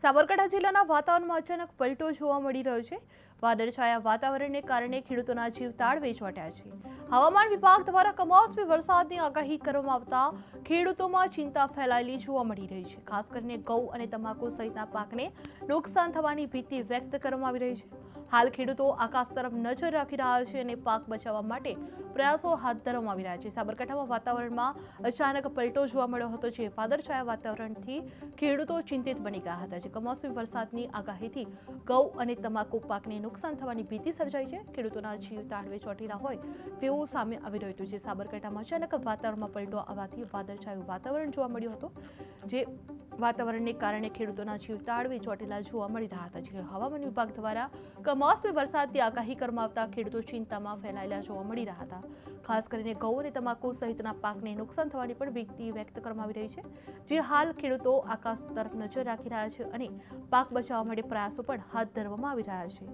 સાબરકાંઠા જિલ્લાના વાતાવરણમાં અચાનક પલટો જોવા મળી રહ્યો છે। વાદળછાયા વાતાવરણને કારણે ખેડૂતોના જીવ તાળવે ચોંટ્યા છે। હવામાન વિભાગ દ્વારા કમોસમી વરસાદની આગાહી કરવામાં આવતા ખેડૂતોમાં ચિંતા ફેલાયેલી જોવા મળી રહી છે। ખાસ કરીને ઘઉં અને તમાકુ સહિતના પાકને નુકસાન થવાની ભીતિ વ્યક્ત કરવામાં આવી રહી છે। હાલ ખેડૂતો આકાશ તરફ નજર રાખી રહ્યા છે અને પાક બચાવવા માટે પ્રયાસો હાથ ધરવામાં આવી રહ્યા છે। સાબરકાંઠામાં વાતાવરણમાં અચાનક પલટો જોવા મળ્યો હતો, જે વાદળછાયા વાતાવરણથી ખેડૂતો ચિંતિત બની ગયા હતા। કમોસમી વરસાદની આગાહીથી ઘઉં અને તમાકુ પાકને નુકસાન થવાની ભીતિ સર્જાઈ છે। ખેડૂતોના જીવ તાળવે ચોંટી રહ્યા હોય તેવું સામે આવી રહ્યું છે। સાબરકાંઠામાં અચાનક વાતાવરણમાં પલટો આવવાથી વાદળછાયું વાતાવરણ જોવા મળ્યું હતું, જે વાતાવરણને કારણે ખેડૂતોના જીવ તાળવે ચોંટેલા જોવા મળી રહ્યા હતા। હવામાન વિભાગ દ્વારા કમોસમી વરસાદની આગાહી કરવામાં આવતા ખેડૂતો ચિંતામાં ફેલાયેલા જોવા મળી રહ્યા હતા। ખાસ કરીને ઘઉં અને તમાકુ સહિતના પાકને નુકસાન થવાની પણ ભીતિ વ્યક્ત કરવામાં આવી રહી છે, જે હાલ ખેડૂતો આકાશ તરફ નજર રાખી રહ્યા છે અને પાક બચાવવા માટે પ્રયાસો પણ હાથ ધરવામાં આવી રહ્યા છે।